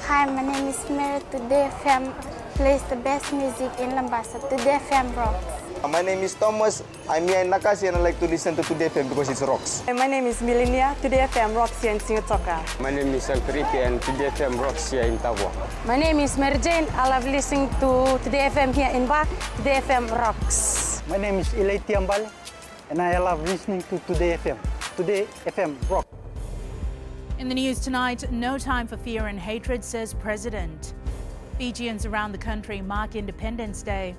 Hi, my name is Mary. Today FM plays the best music in Lambasa. Today FM rocks. My name is Thomas. I'm here in Nakasi and I like to listen to Today FM because it rocks. My name is Milenia. Today FM rocks here in Singatoka. My name is Alfripi and Today FM rocks here in Tavua. My name is Mary Jane. I love listening to Today FM here in Ba. Today FM rocks. My name is Ilay Tiambal and I love listening to Today FM. Today FM rocks. In the news tonight, no time for fear and hatred, says President. Fijians around the country mark Independence Day.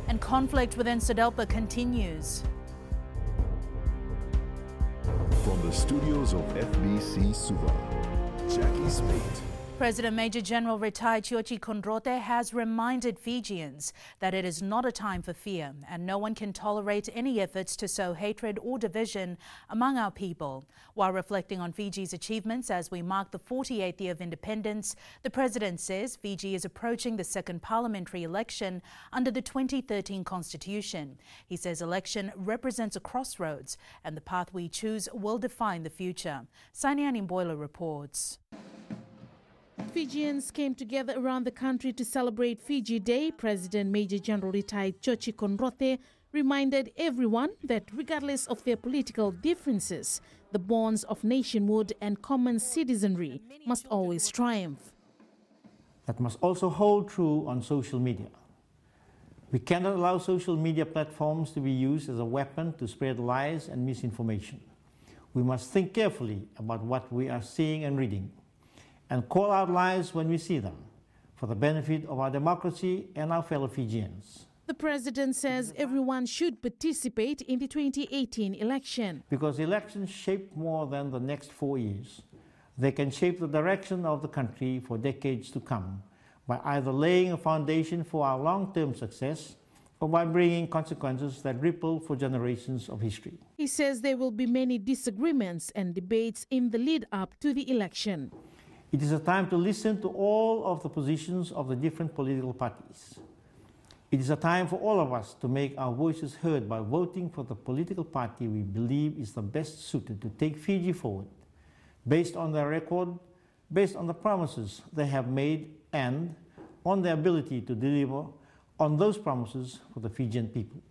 And conflict within Sodelpa continues. From the studios of FBC Suva, Jackie Smith. President Major General retired Tiochi Kondrote has reminded Fijians that it is not a time for fear and no one can tolerate any efforts to sow hatred or division among our people. While reflecting on Fiji's achievements as we mark the 48th year of independence, the President says Fiji is approaching the second parliamentary election under the 2013 Constitution. He says election represents a crossroads and the path we choose will define the future. Sainiani Boiler reports. Fijians came together around the country to celebrate Fiji Day. President Major General retired Tiochi Kondrote reminded everyone that regardless of their political differences, the bonds of nationhood and common citizenry must always triumph. That must also hold true on social media. We cannot allow social media platforms to be used as a weapon to spread lies and misinformation. We must think carefully about what we are seeing and reading, and call out lies when we see them, for the benefit of our democracy and our fellow Fijians. The President says everyone should participate in the 2018 election. Because elections shape more than the next 4 years. They can shape the direction of the country for decades to come by either laying a foundation for our long-term success or by bringing consequences that ripple for generations of history. He says there will be many disagreements and debates in the lead-up to the election. It is a time to listen to all of the positions of the different political parties. It is a time for all of us to make our voices heard by voting for the political party we believe is the best suited to take Fiji forward, based on their record, based on the promises they have made, and on their ability to deliver on those promises for the Fijian people.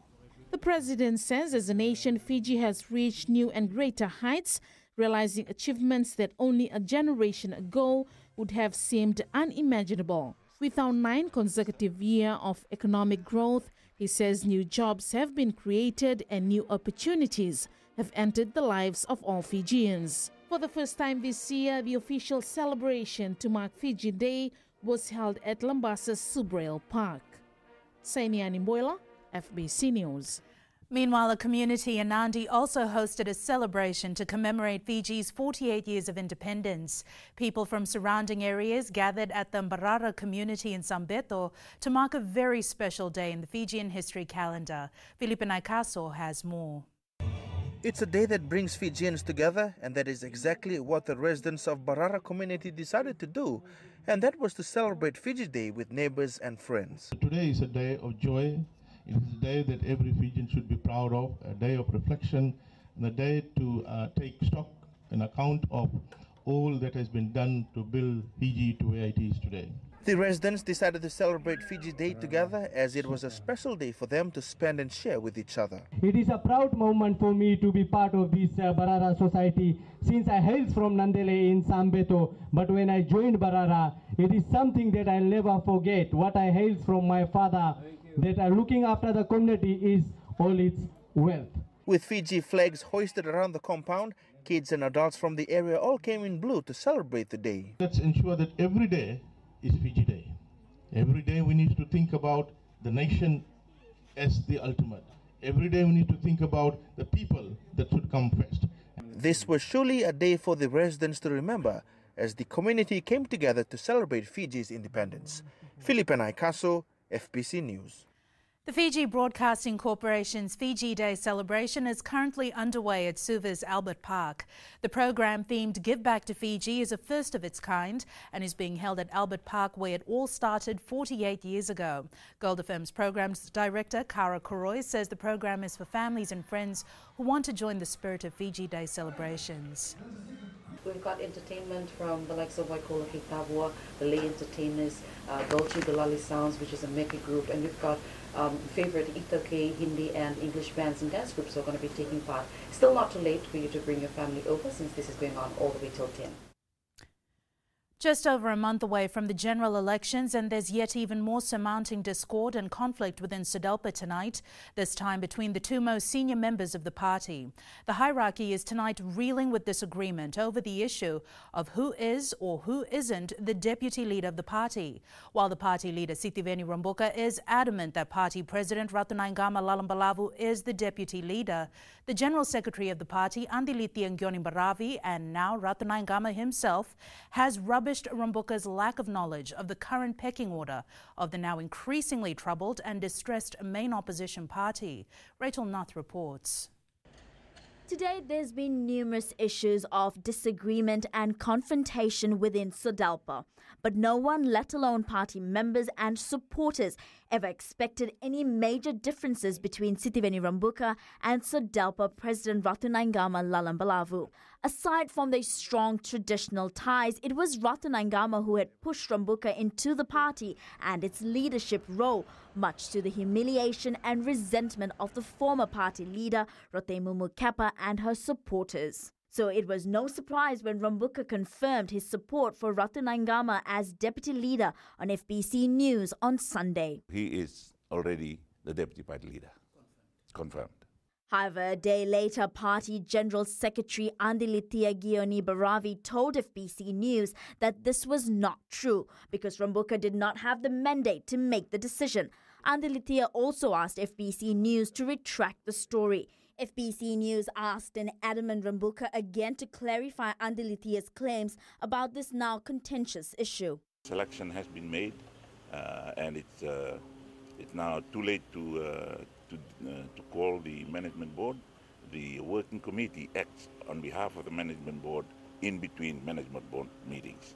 The President says as a nation, Fiji has reached new and greater heights, realizing achievements that only a generation ago would have seemed unimaginable. With our 9th consecutive year of economic growth, he says new jobs have been created and new opportunities have entered the lives of all Fijians. For the first time this year, the official celebration to mark Fiji Day was held at Lambasa's Subrail Park. Sainiani Boila, FBC News. Meanwhile, a community in Nandi also hosted a celebration to commemorate Fiji's 48 years of independence. People from surrounding areas gathered at the Mbarara community in Sambeto to mark a very special day in the Fijian history calendar. Felipe Naikaso has more. It's a day that brings Fijians together, and that is exactly what the residents of Mbarara community decided to do. And that was to celebrate Fiji Day with neighbors and friends. Today is a day of joy. It is a day that every Fijian should be proud of, a day of reflection, and a day to take stock and account of all that has been done to build Fiji to where it is today. The residents decided to celebrate Fiji Day together as it was a special day for them to spend and share with each other. It is a proud moment for me to be part of this Mbarara society since I hail from Nandele in Sambeto, but when I joined Mbarara, it is something that I'll never forget. What I hail from my father, that looking after the community is all its wealth. With Fiji flags hoisted around the compound, kids and adults from the area all came in blue to celebrate the day. Let's ensure that every day is Fiji Day. Every day we need to think about the nation as the ultimate. Every day we need to think about the people that should come first. This was surely a day for the residents to remember as the community came together to celebrate Fiji's independence. Felipe Naikaso, FBC News. The Fiji Broadcasting Corporation's Fiji Day celebration is currently underway at Suva's Albert Park. The program themed Give Back to Fiji is a first of its kind and is being held at Albert Park where it all started 48 years ago. Gold FM's programs director Kara Koroi says the program is for families and friends who want to join the spirit of Fiji Day celebrations. We've got entertainment from the likes of Waikola Kitavua, the Lay Entertainers, Dolce Bilali Sounds, which is a Mecca group, and we've got favorite Itoke, Hindi and English bands and dance groups who are going to be taking part. Still not too late for you to bring your family over, since this is going on all the way till 10. Just over a month away from the general elections, and there's yet even more surmounting discord and conflict within SODELPA tonight, this time between the two most senior members of the party. The hierarchy is tonight reeling with disagreement over the issue of who is or who isn't the deputy leader of the party. While the party leader Sitiveni Rambuka is adamant that party president Ratunaingama Lalambalavu is the deputy leader, the general secretary of the party, Andilithia Ngionibaravi, and now Ratunaingama himself, has rubbished Rambuka's lack of knowledge of the current pecking order of the now increasingly troubled and distressed main opposition party. Rachel Nath reports. Today, there's been numerous issues of disagreement and confrontation within SODELPA, but no one, let alone party members and supporters, ever expected any major differences between Sitiveni Rambuka and SODELPA President Ratunaingama Lalambalavu. Aside from their strong traditional ties, it was Ratunaingama who had pushed Rambuka into the party and its leadership role, much to the humiliation and resentment of the former party leader, Rotemu Mukapa, and her supporters. So it was no surprise when Rambuka confirmed his support for Ratunaingama as deputy leader on FBC News on Sunday. He is already the deputy party leader. Confirmed. However, a day later, Party General Secretary Andilithia Ngionibaravi told FBC News that this was not true because Rambuka did not have the mandate to make the decision. Andilithia also asked FBC News to retract the story. FBC News asked an adamant Rambuka again to clarify Andilithia's claims about this now contentious issue. Selection has been made, and it's now too late to call the management board. The working committee acts on behalf of the management board in between management board meetings.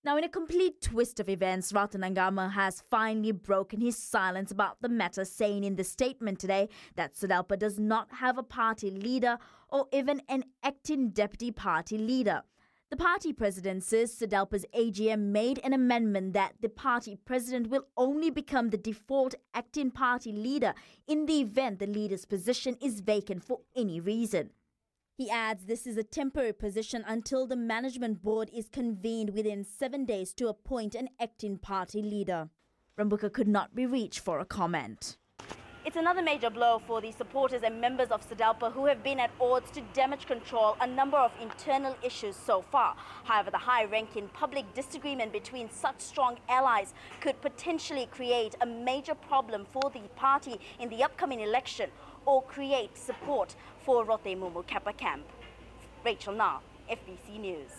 Now, in a complete twist of events, Ratunaingama has finally broken his silence about the matter, saying in the statement today that SODELPA does not have a party leader or even an acting deputy party leader. The party president says SODELPA's AGM made an amendment that the party president will only become the default acting party leader in the event the leader's position is vacant for any reason. He adds this is a temporary position until the management board is convened within 7 days to appoint an acting party leader. Rambuka could not be reached for a comment. It's another major blow for the supporters and members of SODELPA who have been at odds to damage control a number of internal issues so far. However, the high-ranking public disagreement between such strong allies could potentially create a major problem for the party in the upcoming election or create support for Rotemu Mukapa camp. Rachel Na, FBC News.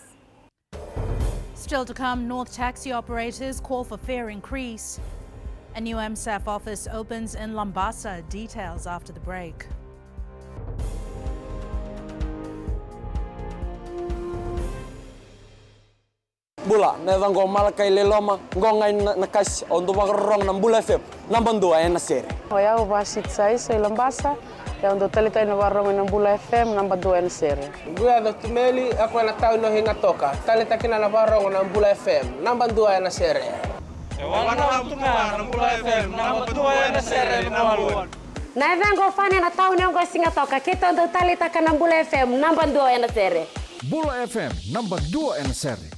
Still to come, North taxi operators call for fare increase. A new MSAF office opens in Lambasa. Details after the break. Bula, neva ngoma kay leloma, ngongai nakas untuk makarong ng Bula FM, nambang dua na sere. Hoya ubasit sai sa Lambasa, ya untuk talita na warong ng Bula FM, nambang dua na sere. Guya do tumeli ako na tao no hinga toka, talita kina na warong ng Bula FM, nambang dua na sere. Na vengo fani na tao nengo singa toka, kita untuk talita kana Bula FM, nambang dua na sere. Bula FM, nambang dua na sere.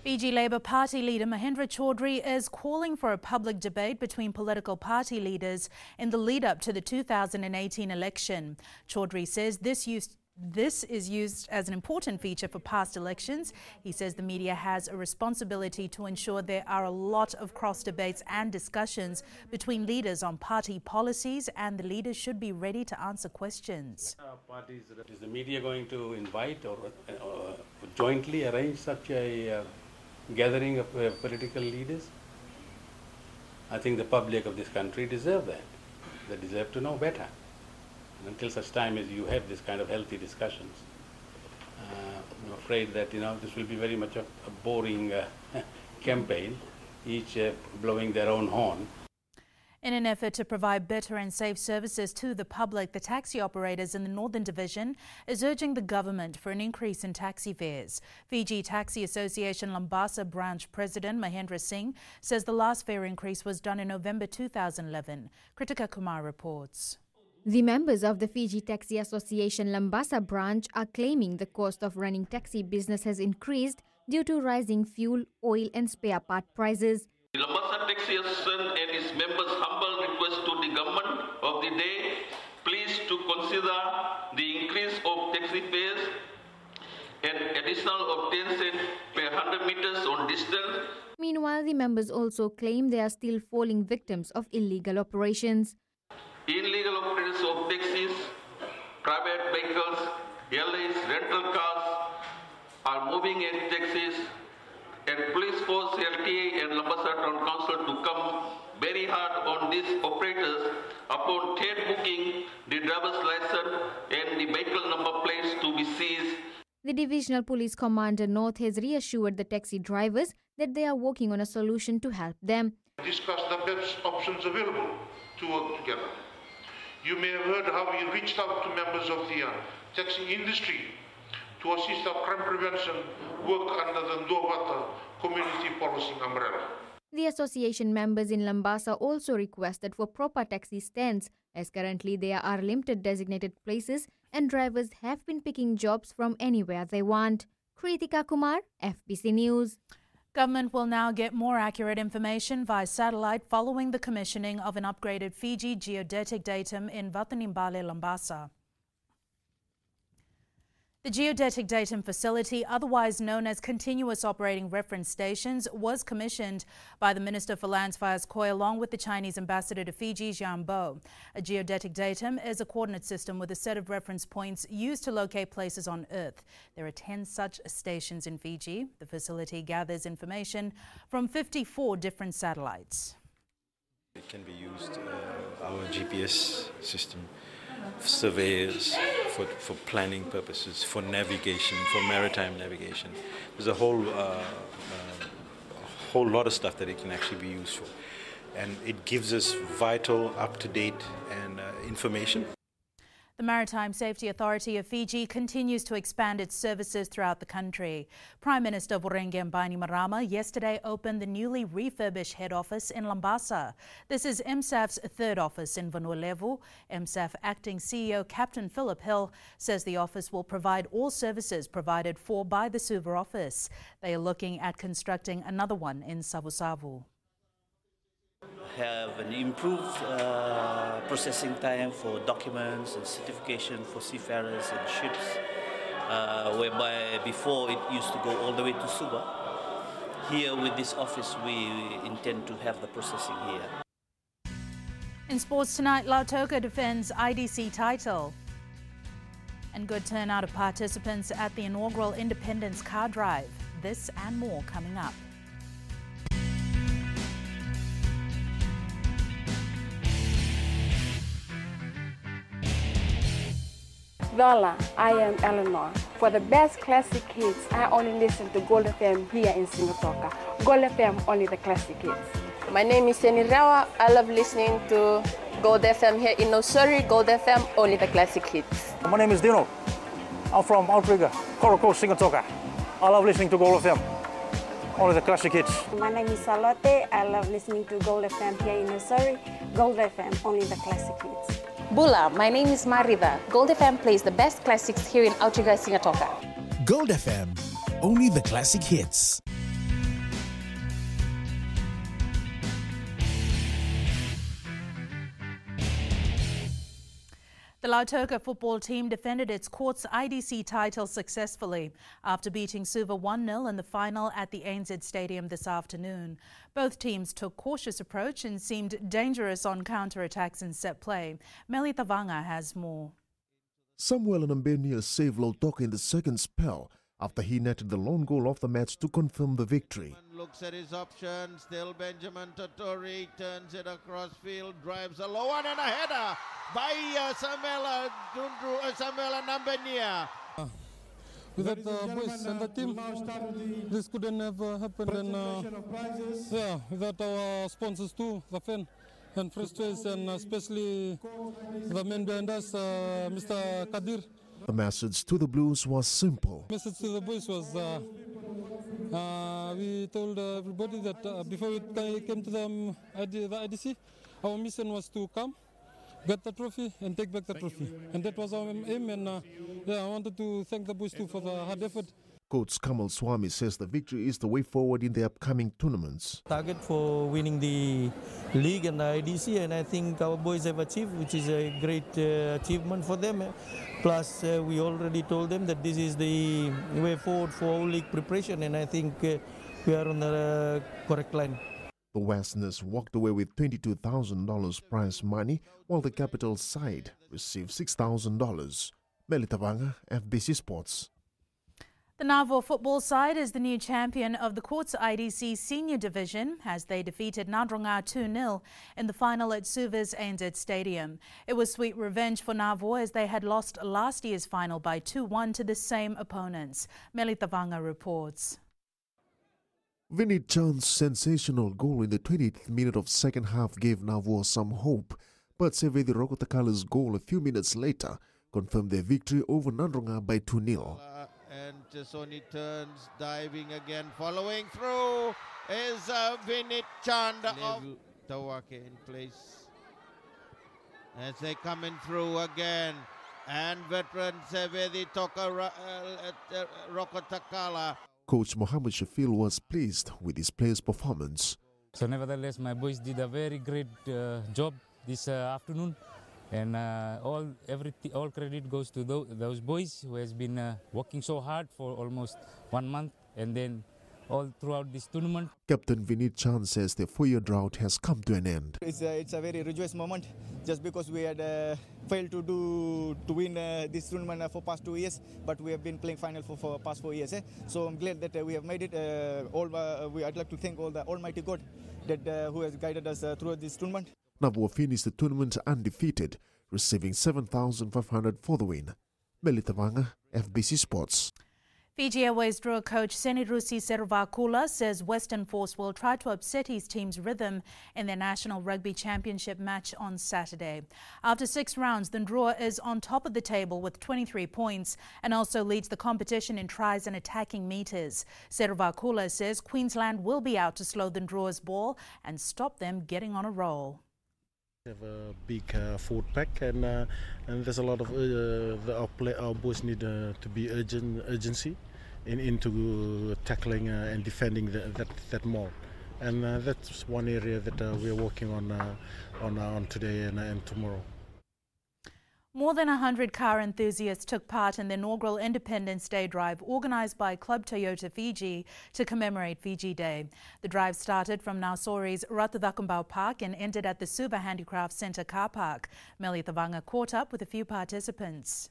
Fiji Labour Party leader Mahendra Chaudhry is calling for a public debate between political party leaders in the lead-up to the 2018 election. Chaudhry says this is used as an important feature for past elections. He says the media has a responsibility to ensure there are a lot of cross-debates and discussions between leaders on party policies, and the leaders should be ready to answer questions. Is the media going to invite or jointly arrange such a gathering of political leaders? I think the public of this country deserve that. They deserve to know better. And until such time as you have this kind of healthy discussions, I'm afraid that this will be very much a boring campaign, each blowing their own horn. In an effort to provide better and safe services to the public, the taxi operators in the Northern Division is urging the government for an increase in taxi fares. Fiji Taxi Association Lambasa Branch President Mahendra Singh says the last fare increase was done in November 2011. Kritika Kumar reports. The members of the Fiji Taxi Association Lambasa branch are claiming the cost of running taxi business has increased due to rising fuel, oil and spare part prices. The Lambasa Taxi Association and its members' humble request to the government of the day, please to consider the increase of taxi fares and additional of 10 cents per 100 meters on distance. Meanwhile, the members also claim they are still falling victims of illegal operations. Illegal operators of taxis, private vehicles, airlines, rental cars are moving in taxis, and police force, LTA and Lambasa Town Council to come very hard on these operators upon third booking the driver's license and the vehicle number plates to be seized. The Divisional Police Commander North has reassured the taxi drivers that they are working on a solution to help them. Discuss the best options available to work together. You may have heard how we reached out to members of the taxi industry to assist our crime prevention work under the Ndovata community policing umbrella. The association members in Lambasa also requested for proper taxi stands, as currently there are limited designated places and drivers have been picking jobs from anywhere they want. Kritika Kumar, FBC News. Government will now get more accurate information via satellite following the commissioning of an upgraded Fiji geodetic datum in Vatanimbale, Lambasa. The geodetic datum facility, otherwise known as Continuous Operating Reference Stations, was commissioned by the Minister for Lands, Fires, Koi, along with the Chinese ambassador to Fiji, Jian Bo. A geodetic datum is a coordinate system with a set of reference points used to locate places on Earth. There are 10 such stations in Fiji. The facility gathers information from 54 different satellites. It can be used, our GPS system, surveyors, for planning purposes, for navigation, for maritime navigation. There's a whole lot of stuff that it can actually be used for. And it gives us vital, up-to-date and information. The Maritime Safety Authority of Fiji continues to expand its services throughout the country. Prime Minister Vorengen Bainimarama yesterday opened the newly refurbished head office in Lambasa. This is MSAF's third office in Vanuatu. MSAF Acting CEO Captain Philip Hill says the office will provide all services provided for by the Suva office. They are looking at constructing another one in Savu-Savu. Have an improved processing time for documents and certification for seafarers and ships, whereby before it used to go all the way to Suva. Here with this office we intend to have the processing here. In sports tonight, Lautoka defends IDC title. And good turnout of participants at the inaugural Independence Car Drive. This and more coming up. Voila, I am Eleanor. For the best classic hits, I only listen to Gold FM here in Singatoka. Gold FM, only the classic hits. My name is Seni Rawa. I love listening to Gold FM here in Nosuri. Gold FM, only the classic hits. My name is Dino. I'm from Outrigger, Coral Coast, Singatoka. I love listening to Gold FM, only the classic hits. My name is Salote. I love listening to Gold FM here in Nosuri. Gold FM, only the classic hits. Bula, my name is Mariva. Gold FM plays the best classics here in Outrigger, Singatoka. Gold FM, only the classic hits. The Lautoka football team defended its court's IDC title successfully after beating Suva 1-0 in the final at the ANZ Stadium this afternoon. Both teams took cautious approach and seemed dangerous on counter-attacks and set play. Meli Tavanga has more. Samuel Nambenia saved Lautoka in the second spell after he netted the lone goal of the match to confirm the victory. Looks at his options, still Benjamin Totori turns it across field, drives a low one and a header by Samuel Nambenia. Without the boys and the team, this couldn't have happened. And without our sponsors too, the fan, and frustration, especially the man behind us, Mr. Kadir. The message to the Blues was simple. The message to the boys was we told everybody that before we came to the IDC, our mission was to come, get the trophy, and take back the trophy. And that was our aim, and I wanted to thank the boys too for the hard effort. Coach Kamal Swami says the victory is the way forward in the upcoming tournaments. Target for winning the league and the IDC, and I think our boys have achieved, which is a great achievement for them. Plus, we already told them that this is the way forward for our league preparation, and I think we are on the correct line. The Westerners walked away with $22,000 prize money, while the capital side received $6,000. Melitavanga, FBC Sports. The Navo football side is the new champion of the Courts IDC Senior Division as they defeated Nadronga 2-0 in the final at Suva's ANZ Stadium. It was sweet revenge for Navo as they had lost last year's final by 2-1 to the same opponents. Melitavanga reports. Vinny Chan's sensational goal in the 20th minute of second half gave Navo some hope, but Sevedi Rokotakala's goal a few minutes later confirmed their victory over Nadronga by 2-0. And Sony turns, diving again, following through is Vinit Chand of Tawake in place. As they coming through again, and veteran Sevedi Toka Rokotakala. Coach Mohammed Shafil was pleased with his players' performance. So nevertheless, my boys did a very great job this afternoon. And all credit goes to those boys who has been working so hard for almost 1 month, and then all throughout this tournament. Captain Vinit Chand says the 4-year drought has come to an end. It's a very rejoice moment, just because we had failed to win this tournament for past 2 years, but we have been playing final for past 4 years. So I'm glad that we have made it. I'd like to thank all the Almighty God that who has guided us through this tournament. Navo finished the tournament undefeated, receiving $7,500 for the win. Melitavanga, FBC Sports. Fiji Airways draw coach Senirusi Servakula says Western Force will try to upset his team's rhythm in their National Rugby Championship match on Saturday. After 6 rounds, the draw is on top of the table with 23 points and also leads the competition in tries and attacking meters. Servakula says Queensland will be out to slow the draw's ball and stop them getting on a roll. Have a big forward pack, and there's a lot of our boys need to be urgency into tackling and defending that maul, and that's one area that we are working on today and tomorrow. More than 100 car enthusiasts took part in the inaugural Independence Day drive organised by Club Toyota Fiji to commemorate Fiji Day. The drive started from Nausori's Ratadakumbau Park and ended at the Suva Handicraft Centre car park. Melitavanga caught up with a few participants.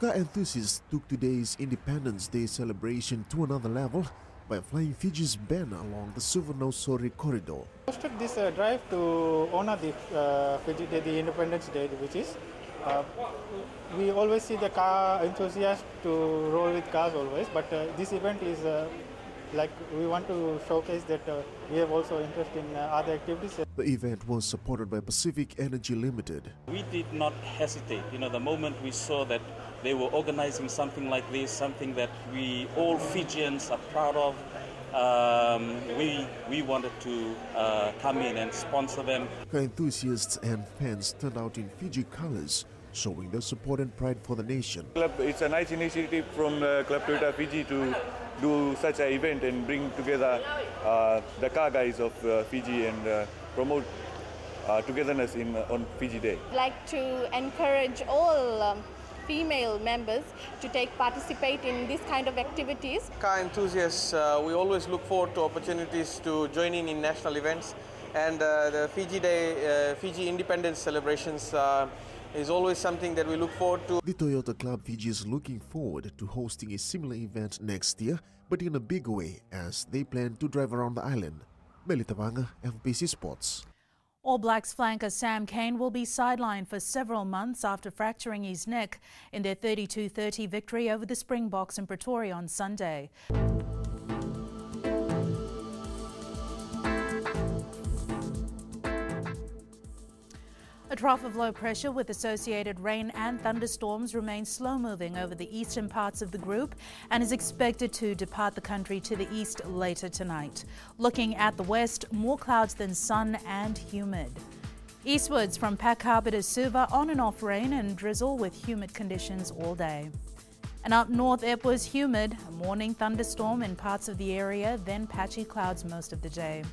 Car enthusiasts took today's Independence Day celebration to another level by flying Fiji's banner along the Suva Nausori corridor. We hosted this drive to honour the Fiji Day, the Independence Day, which is we always see the car enthusiasts to roll with cars always, but this event is like we want to showcase that we have also interest in other activities. The event was supported by Pacific Energy Limited. We did not hesitate. The moment we saw that they were organizing something like this, something that we all Fijians are proud of, we wanted to come in and sponsor them. Car enthusiasts and fans turned out in Fiji colors, showing their support and pride for the nation. It's a nice initiative from Club Toyota Fiji to do such an event and bring together the car guys of Fiji and promote togetherness on Fiji Day. I'd like to encourage all female members to participate in this kind of activities. Car enthusiasts, we always look forward to opportunities to join in national events, and the Fiji Day, Fiji Independence celebrations is always something that we look forward to. The Toyota Club Fiji is looking forward to hosting a similar event next year, but in a big way, as they plan to drive around the island. Melitavanga, FBC Sports. All Blacks flanker Sam Cane will be sidelined for several months after fracturing his neck in their 32-30 victory over the Springboks in Pretoria on Sunday. trough of low pressure with associated rain and thunderstorms remains slow-moving over the eastern parts of the group and is expected to depart the country to the east later tonight. Looking at the west, more clouds than sun and humid. Eastwards from Pack Harbour to Suva, on and off rain and drizzle with humid conditions all day. And up north, it was humid, a morning thunderstorm in parts of the area, then patchy clouds most of the day.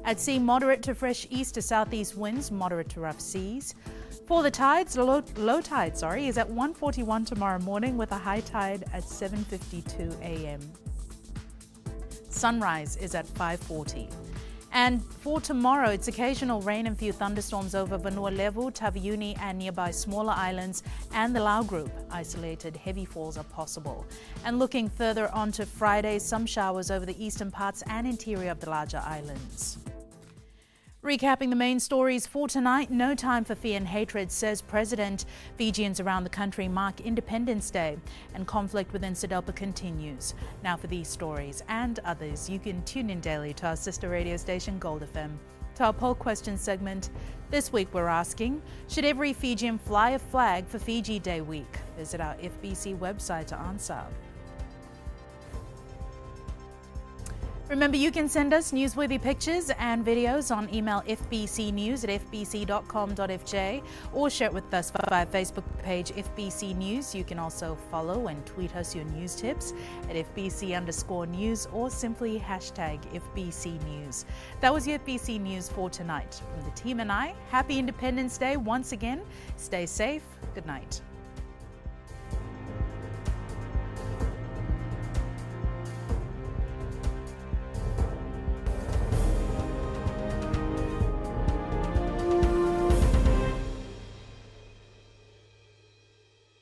At sea, moderate to fresh east to southeast winds, moderate to rough seas. For the tides, low tide is at 1:41 tomorrow morning with a high tide at 7:52 a.m. Sunrise is at 5:40. And for tomorrow, it's occasional rain and few thunderstorms over Vanua Levu, Taveuni and nearby smaller islands and the Lau Group. Isolated heavy falls are possible. And looking further on to Friday, some showers over the eastern parts and interior of the larger islands. Recapping the main stories for tonight, no time for fear and hatred, says President. Fijians around the country mark Independence Day and conflict within SADELPA continues. Now for these stories and others, you can tune in daily to our sister radio station Gold FM. To our poll question segment, this week we're asking, should every Fijian fly a flag for Fiji Day week? Visit our FBC website to answer. Remember, you can send us newsworthy pictures and videos on email fbcnews@fbc.com.fj or share it with us via Facebook page FBC News. You can also follow and tweet us your news tips at FBC_news or simply hashtag FBC News. That was your FBC News for tonight. From the team and I, happy Independence Day once again. Stay safe. Good night.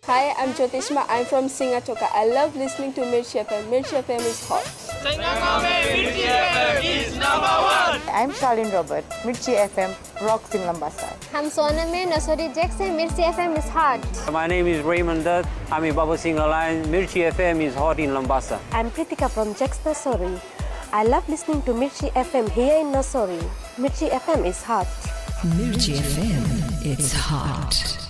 Hi, I'm Jyotishma. I'm from Singatoka. I love listening to Mirchi FM. Mirchi FM is hot. Mirchi FM is #1. I'm Charlene Robert. Mirchi FM rocks in Lambasa. I'm Soname Nasori Jackson. Mirchi FM is hot. My name is Raymond Dutt. I'm a Baba Singh Alliance. Mirchi FM is hot in Lambasa. I'm Kritika from Jax Nasori. I love listening to Mirchi FM here in Nasori. Mirchi FM is hot. Mirchi FM, it's hot.